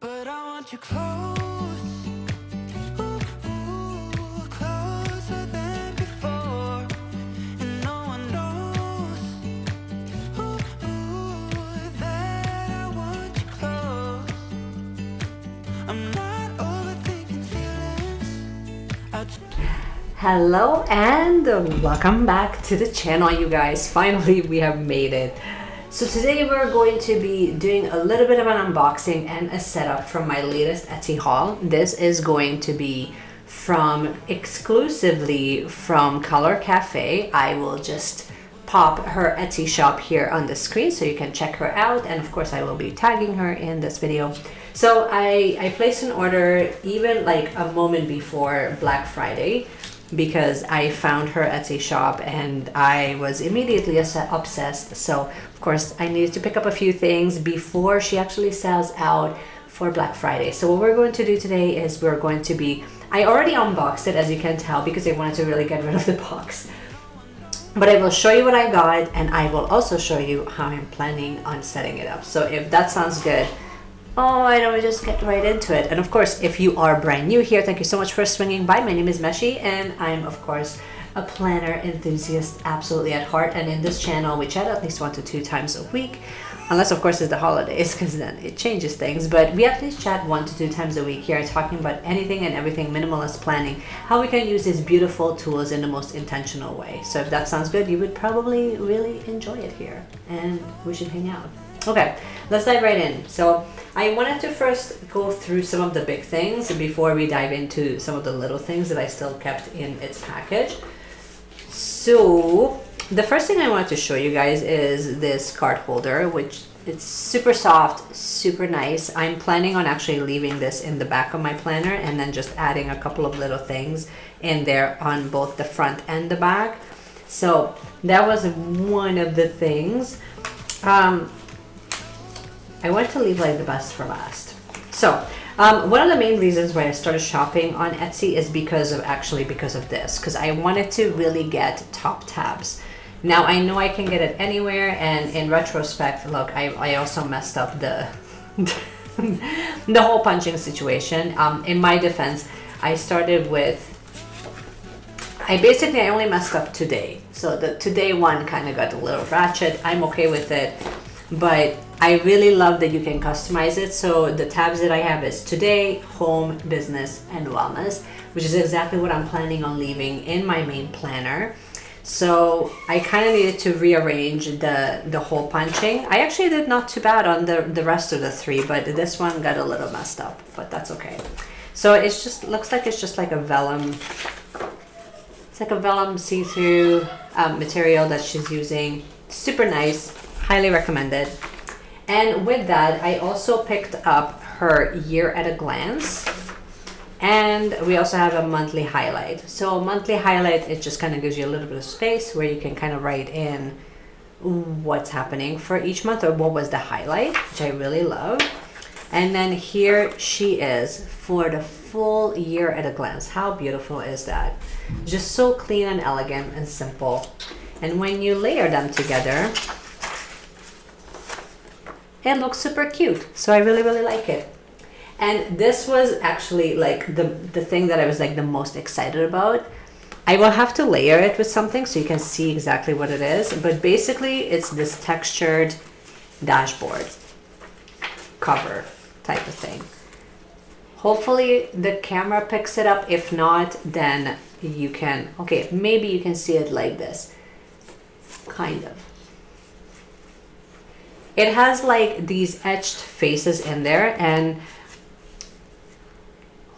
but I want you close. Ooh, closer than before, and no one knows. That I want you close. I'm not overthinking feelings. Hello and welcome back to the channel, you guys. Finally we have made it. So today we're going to be doing a little bit of an unboxing and a setup from my latest Etsy haul. This is going to be exclusively from Kolourcafe. I will just pop her Etsy shop here on the screen so you can check her out, and of course I will be tagging her in this video. So I placed an order even like a moment before Black Friday because I found her Etsy shop and I was immediately obsessed. So of course I needed to pick up a few things before she actually sells out for Black Friday. So what we're going to do today is I already unboxed it, as you can tell, because I wanted to really get rid of the box. But I will show you what I got, and I will also show you how I'm planning on setting it up. So if that sounds good, why don't we just get right into it? And of course, if you are brand new here, thank you so much for swinging by. My name is Meshi, and I'm of course a planner enthusiast absolutely at heart. And in this channel, we chat at least 1 to 2 times a week, unless of course it's the holidays, because then it changes things. But we at least chat 1 to 2 times a week here, talking about anything and everything minimalist planning, how we can use these beautiful tools in the most intentional way. So if that sounds good, you would probably really enjoy it here, and we should hang out. Okay, let's dive right in. So I wanted to first go through some of the big things before we dive into some of the little things that I still kept in its package. So the first thing I wanted to show you guys is this card holder, which it's super soft, super nice. I'm planning on actually leaving this in the back of my planner and then just adding a couple of little things in there on both the front and the back. So that was one of the things. I want to leave like the best for last. So one of the main reasons why I started shopping on Etsy is because of this, because I wanted to really get top tabs. Now I know I can get it anywhere, and in retrospect, look, I also messed up the the whole punching situation. In my defense, I only messed up today. So the today one kind of got a little ratchet. I'm okay with it, but I really love that you can customize it. So the tabs that I have is today, home, business, and wellness, which is exactly what I'm planning on leaving in my main planner. So I kind of needed to rearrange the hole punching. I actually did not too bad on the rest of the 3, but this one got a little messed up, but that's okay. So it just looks like it's just like a vellum. It's like a vellum see-through material that she's using. Super nice, highly recommended. And with that, I also picked up her year at a glance. And we also have a monthly highlight. So a monthly highlight, it just kind of gives you a little bit of space where you can kind of write in what's happening for each month, or what was the highlight, which I really love. And then here she is for the full year at a glance. How beautiful is that? Just so clean and elegant and simple. And when you layer them together, it looks super cute. So I really, really like it. And this was actually like the thing that I was like the most excited about. I will have to layer it with something so you can see exactly what it is. But basically it's this textured dashboard cover type of thing. Hopefully the camera picks it up. If not, then you can, okay, maybe you can see it like this, kind of. It has like these etched faces in there, and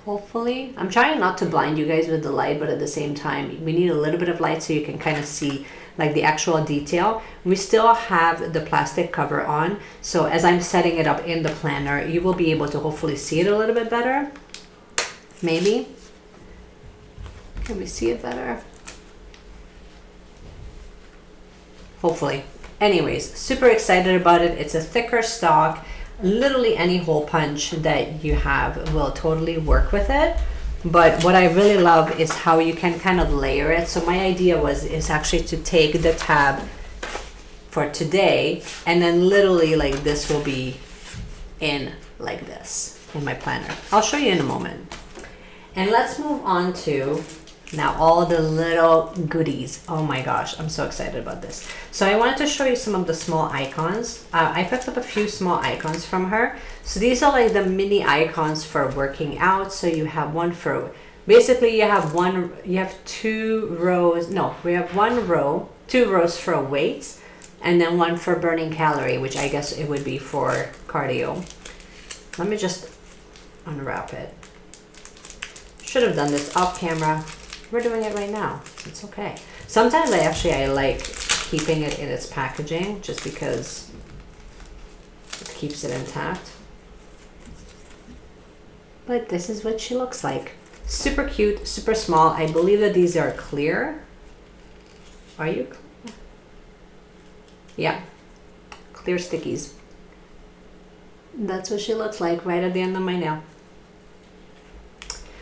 hopefully, I'm trying not to blind you guys with the light, but at the same time, we need a little bit of light so you can kind of see like the actual detail. We still have the plastic cover on, so as I'm setting it up in the planner, you will be able to hopefully see it a little bit better. Maybe. Can we see it better? Hopefully. Anyways, super excited about it. It's a thicker stock. Literally any hole punch that you have will totally work with it. But what I really love is how you can kind of layer it. So my idea is actually to take the tab for today, and then literally like this will be in like this in my planner. I'll show you in a moment. And let's move on to now all the little goodies. Oh my gosh, I'm so excited about this. So I wanted to show you some of the small icons. I picked up a few small icons from her. So these are like the mini icons for working out. So you have one for, basically you have 2 rows. No, we have 1 row, 2 rows for weights, and then 1 for burning calorie, which I guess it would be for cardio. Let me just unwrap it. Should have done this off camera. We're doing it right now. It's okay. Sometimes I like keeping it in its packaging just because it keeps it intact. But this is what she looks like. Super cute, super small. I believe that these are clear. Are you clear? Yeah, clear stickies. That's what she looks like right at the end of my nail.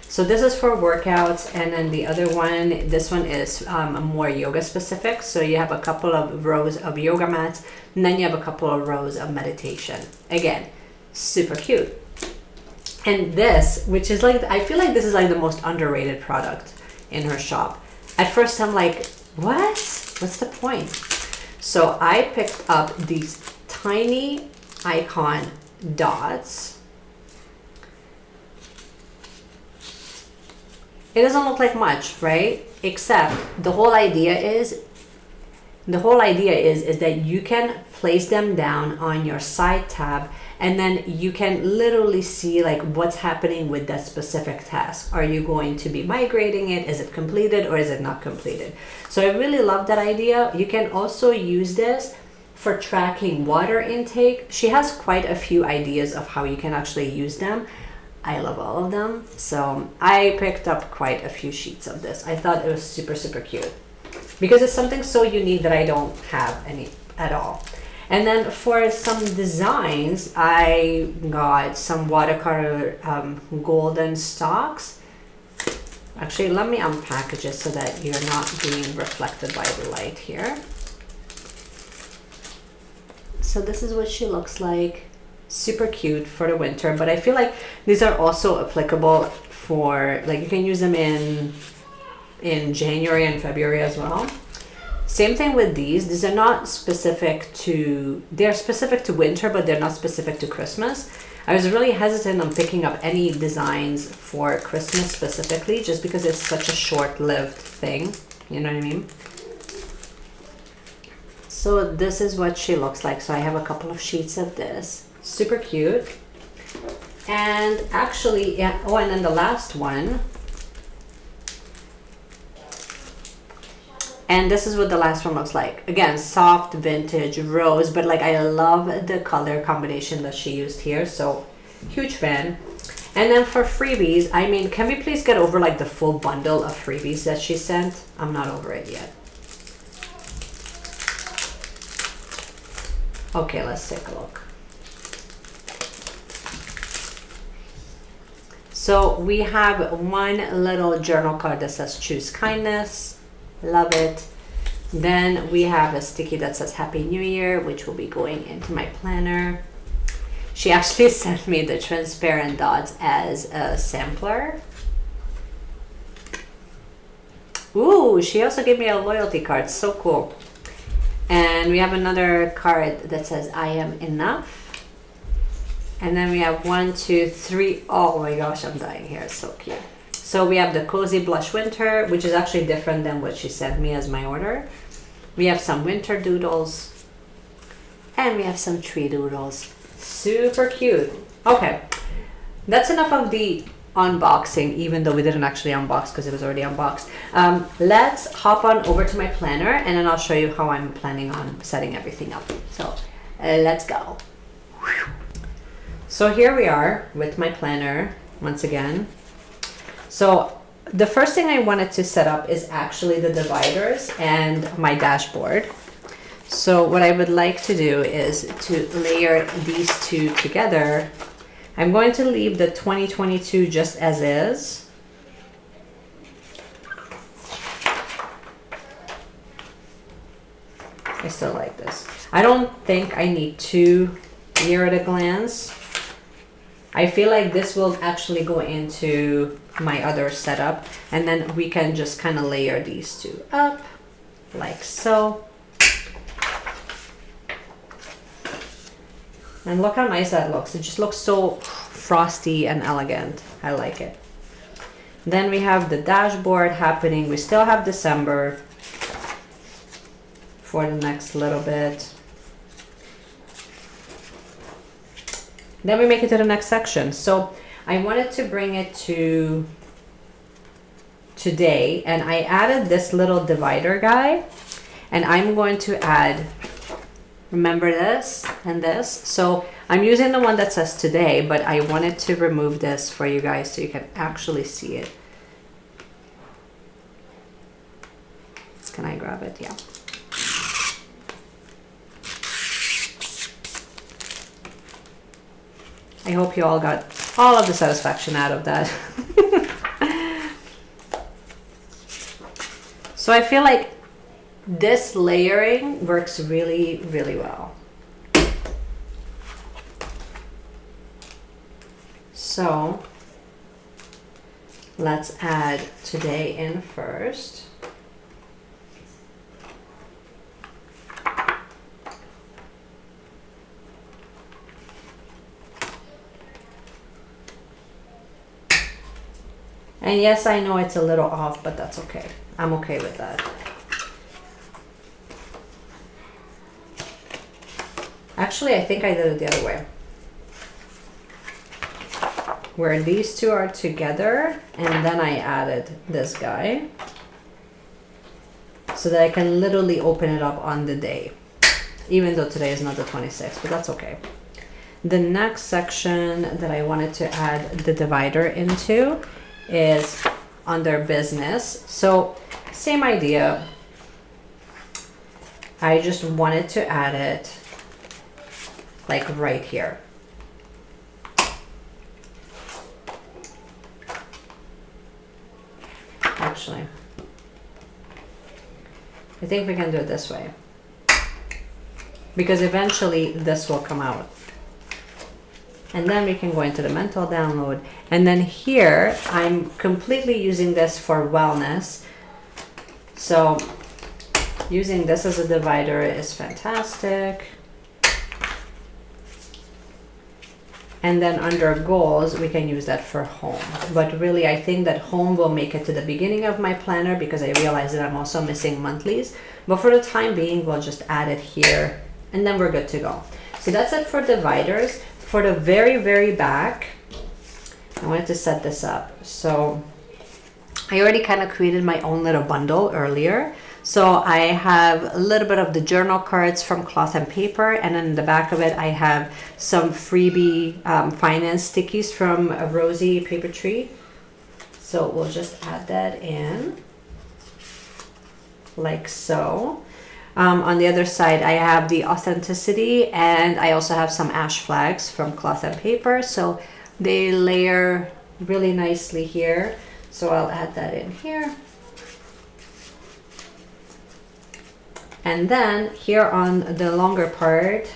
So this is for workouts, and then the other one, this one is more yoga specific. So you have a couple of rows of yoga mats, and then you have a couple of rows of meditation. Again, super cute. And this, which is like, I feel like this is like the most underrated product in her shop. At first I'm like, what? What's the point? So I picked up these tiny icon dots. It doesn't look like much, right? Except the whole idea is that you can place them down on your side tab, and then you can literally see like what's happening with that specific task. Are you going to be migrating it? Is it completed or is it not completed? So I really love that idea. You can also use this for tracking water intake. She has quite a few ideas of how you can actually use them. I love all of them. So I picked up quite a few sheets of this. I thought it was super, super cute because it's something so unique that I don't have any at all. And then for some designs, I got some watercolor golden stalks. Actually, let me unpackage it so that you're not being reflected by the light here. So this is what she looks like. Super cute for the winter, but I feel like these are also applicable for, like, you can use them in January and February as well. Same thing with these are not specific to, they're specific to winter, but they're not specific to Christmas. I was really hesitant on picking up any designs for Christmas specifically, just because it's such a short-lived thing, you know what I mean? So this is what she looks like. So I have a couple of sheets of this. Super cute. And actually, yeah, oh, and then the last one. And this is what the last one looks like. Again, soft vintage rose, but like I love the color combination that she used here. So huge fan. And then for freebies, I mean, can we please get over like the full bundle of freebies that she sent? I'm not over it yet. Okay, let's take a look. So we have one little journal card that says choose kindness. Love it. Then we have a sticky that says Happy New Year, which will be going into my planner. She actually sent me the transparent dots as a sampler. Ooh, she also gave me a loyalty card. So cool. And we have another card that says I am enough. And then we have 1, 2, 3. Oh my gosh, I'm dying here. It's so cute. So we have the Cozy Blush Winter, which is actually different than what she sent me as my order. We have some winter doodles. And we have some tree doodles. Super cute. Okay, that's enough of the unboxing, even though we didn't actually unbox because it was already unboxed. Let's hop on over to my planner, and then I'll show you how I'm planning on setting everything up. So let's go. So here we are with my planner once again. So the first thing I wanted to set up is actually the dividers and my dashboard. So what I would like to do is to layer these two together. I'm going to leave the 2022 just as is. I still like this. I don't think I need two near at a glance. I feel like this will actually go into my other setup, and then we can just kind of layer these two up like so. And look how nice that looks. It just looks so frosty and elegant. I like it. Then we have the dashboard happening. We still have December for the next little bit. Then we make it to the next section. So I wanted to bring it to today, and I added this little divider guy, and I'm going to add, remember this and this. So I'm using the one that says today, but I wanted to remove this for you guys so you can actually see it. Can I grab it? Yeah. I hope you all got all of the satisfaction out of that. So I feel like this layering works really, really well. So let's add today in first. And yes, I know it's a little off, but that's okay. I'm okay with that. Actually, I think I did it the other way. Where these two are together, and then I added this guy so that I can literally open it up on the day, even though today is not the 26th, but that's okay. The next section that I wanted to add the divider into is under business. So same idea. I just wanted to add it like right here. Actually, I think we can do it this way, because eventually this will come out. And then we can go into the mental download. And then here, I'm completely using this for wellness. So using this as a divider is fantastic. And then under goals, we can use that for home. But really, I think that home will make it to the beginning of my planner, because I realize that I'm also missing monthlies. But for the time being, we'll just add it here, and then we're good to go. So that's it for dividers. For the very, very back, I wanted to set this up. So I already kind of created my own little bundle earlier. So I have a little bit of the journal cards from Cloth and Paper, and then in the back of it, I have some freebie finance stickies from Rosie Paper Tree. So we'll just add that in like so. On the other side, I have the authenticity, and I also have some ash flags from Cloth and Paper. So they layer really nicely here. So I'll add that in here. And then here on the longer part,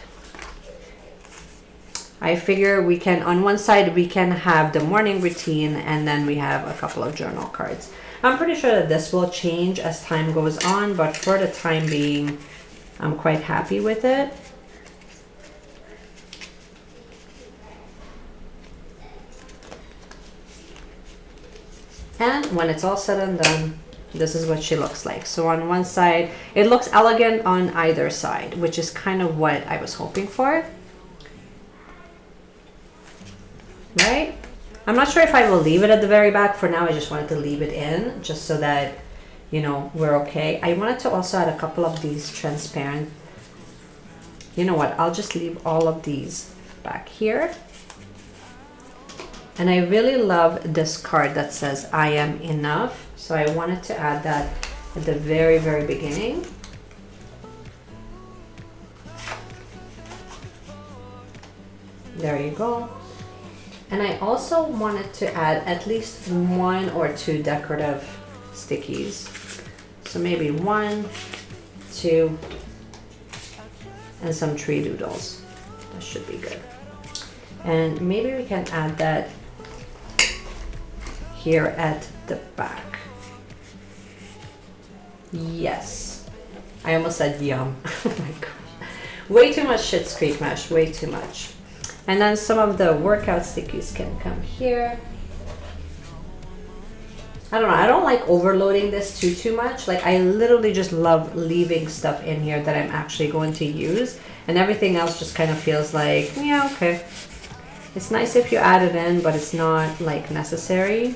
I figure we can, on one side, we can have the morning routine, and then we have a couple of journal cards. I'm pretty sure that this will change as time goes on, but for the time being, I'm quite happy with it. And when it's all said and done, this is what she looks like. So on one side, it looks elegant on either side, which is kind of what I was hoping for. Right? I'm not sure if I will leave it at the very back. For now, I just wanted to leave it in, just so that, you know, we're okay. I wanted to also add a couple of these transparent. You know what? I'll just leave all of these back here. And I really love this card that says, I am enough. So I wanted to add that at the very, very beginning. There you go. And I also wanted to add at least 1 or 2 decorative stickies. So maybe 1, 2, and some tree doodles. That should be good. And maybe we can add that here at the back. Yes. I almost said yum. Oh my god. Way too much Schitt's Creek mesh, way too much. And then some of the workout stickies can come here. I don't know, I don't like overloading this too much. Like, I literally just love leaving stuff in here that I'm actually going to use, and everything else just kind of feels like, yeah, okay. It's nice if you add it in, but it's not like necessary,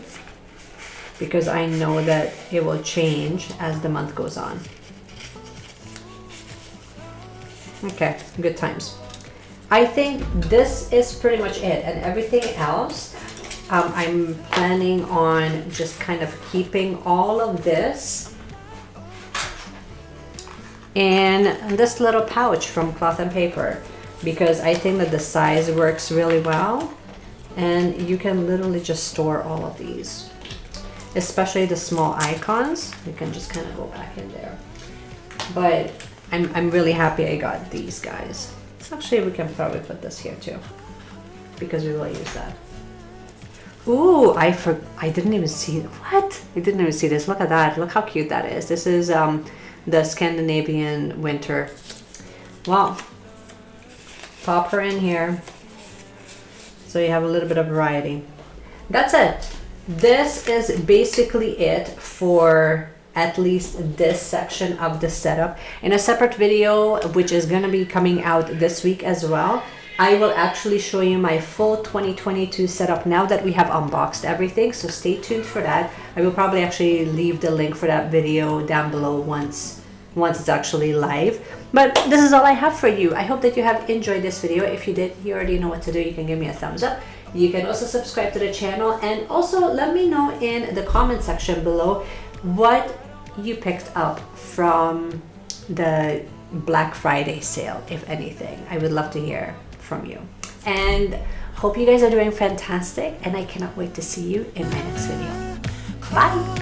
because I know that it will change as the month goes on. Okay, good times. I think this is pretty much it, and everything else I'm planning on just kind of keeping all of this in this little pouch from Cloth and Paper, because I think that the size works really well, and you can literally just store all of these, especially the small icons. You can just kind of go back in there. But I'm really happy I got these guys. Actually, we can probably put this here too, because we will use that. Ooh, I didn't even see, what? I didn't even see this. Look at that. Look how cute that is. This is the Scandinavian winter. Well, pop her in here so you have a little bit of variety. That's it. This is basically it for at least this section of the setup. In a separate video, which is going to be coming out this week as well, I will actually show you my full 2022 setup now that we have unboxed everything, so stay tuned for that. I will probably actually leave the link for that video down below once it's actually live. But this is all I have for you. I hope that you have enjoyed this video. If you did, you already know what to do. You can give me a thumbs up. You can also subscribe to the channel, and also let me know in the comment section below what you picked up from the Black Friday sale, if anything. I would love to hear from you, and hope you guys are doing fantastic, and I cannot wait to see you in my next video. Bye.